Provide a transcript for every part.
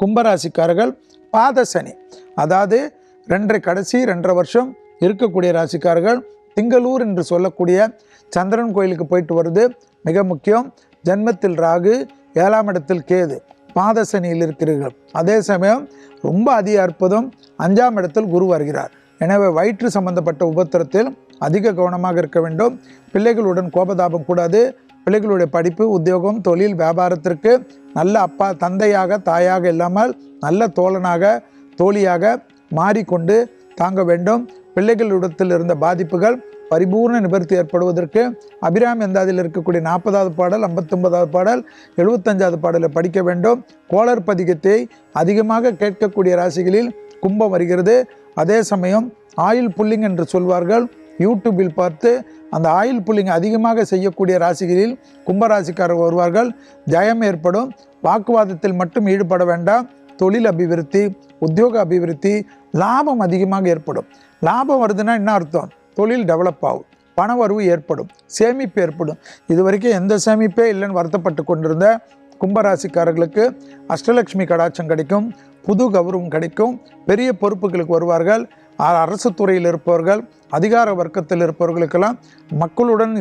கும்பராசிக்காரர்கள் பாத சனி, அதாவது 2.5 வருஷம் இருக்கக்கூடிய ராசிக்காரர்கள் திங்களூர் என்று சொல்லக்கூடிய சந்திரன் கோயிலுக்கு போயிட்டு வருது மிக முக்கியம். ஜென்மத்தில் ராகு, 7ஆம் இடத்தில் கேது, பாத சனியில் இருக்கிறீர்கள். அதே சமயம் ரொம்ப அதிக அற்புதம், 5ஆம் இடத்தில் குரு வருகிறார். எனவே வயிற்று சம்பந்தப்பட்ட உபத்திரத்தில் அதிக கவனமாக இருக்க வேண்டும். பிள்ளைகளுடன் கோபதாபம் கூடாது. பிள்ளைகளுடைய படிப்பு, உத்தியோகம், தொழில், வியாபாரத்திற்கு நல்ல அப்பா, தந்தையாக, தாயாக இல்லாமல் நல்ல தோழனாக, தோழியாக மாறிக்கொண்டு தாங்க வேண்டும். பிள்ளைகளிடத்தில் இருந்த பாதிப்புகள் பரிபூர்ண நிவர்த்தி ஏற்படுவதற்கு அபிராமி அந்தாதியில் இருக்கக்கூடிய 40வது பாடல், 59வது பாடல், 75வது பாடலை படிக்க வேண்டும். கோளர் பதிகத்தை அதிகமாக கேட்கக்கூடிய ராசிகளில் கும்பம் வருகிறது. அதே சமயம் ஆயில் புல்லிங் என்று சொல்வார்கள். யூடியூபில் பார்த்து அந்த ஆயில் புல்லிங் அதிகமாக செய்யக்கூடிய ராசிகளில் கும்பராசிக்காரர் வருவார்கள். ஜெயம் ஏற்படும். வாக்குவாதத்தில் மட்டும் ஈடுபட வேண்டாம். தொழில் அபிவிருத்தி, உத்தியோக அபிவிருத்தி, லாபம் அதிகமாக ஏற்படும். லாபம் வருதுன்னா என்ன அர்த்தம்? தொழில் டெவலப் ஆகும், பண வரவு ஏற்படும், சேமிப்பு ஏற்படும். இது வரைக்கும் எந்த சேமிப்பே இல்லைன்னு வருத்தப்பட்டு கொண்டிருந்த கும்பராசிக்காரர்களுக்கு அஷ்டலட்சுமி கடாட்சம் கிடைக்கும், புது கௌரவம் கிடைக்கும், பெரிய பொறுப்புகளுக்கு வருவார்கள். அரசு துறையில் இருப்பவர்கள், அதிகார வர்க்கத்தில் இருப்பவர்களுக்கெல்லாம் மக்களுடன்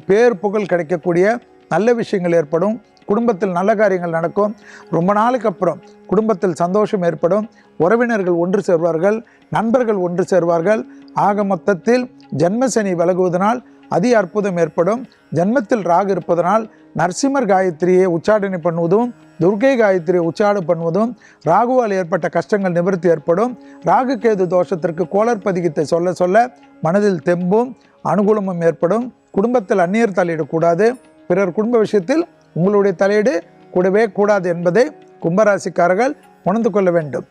பேர் புகழ் கிடைக்கக்கூடிய நல்ல விஷயங்கள் ஏற்படும். குடும்பத்தில் நல்ல காரியங்கள் நடக்கும். ரொம்ப நாளுக்கு அப்புறம் குடும்பத்தில் சந்தோஷம் ஏற்படும். உறவினர்கள் ஒன்று சேர்வார்கள், நண்பர்கள் ஒன்று சேர்வார்கள். ஆக மொத்தத்தில் ஜென்மசனி விலகுவதனால் அதி அற்புதம் ஏற்படும். ஜென்மத்தில் ராகு இருப்பதனால் நரசிம்மர் காயத்ரியை உச்சாடனை பண்ணுவதும், துர்கை காயத்ரியை உச்சாடனை பண்ணுவதும் ராகுவால் ஏற்பட்ட கஷ்டங்கள் நிவர்த்தி ஏற்படும். ராகு கேது தோஷத்திற்கு கோளர் பதிகத்தை சொல்ல சொல்ல மனதில் தெம்பும் அனுகூலமும் ஏற்படும். குடும்பத்தில் அந்நியர் தலையிடக்கூடாது. பிறர் குடும்ப விஷயத்தில் உங்களுடைய தலையீடு கூடவே கூடாது என்பதை கும்பராசிக்காரர்கள் உணர்ந்து கொள்ள வேண்டும்.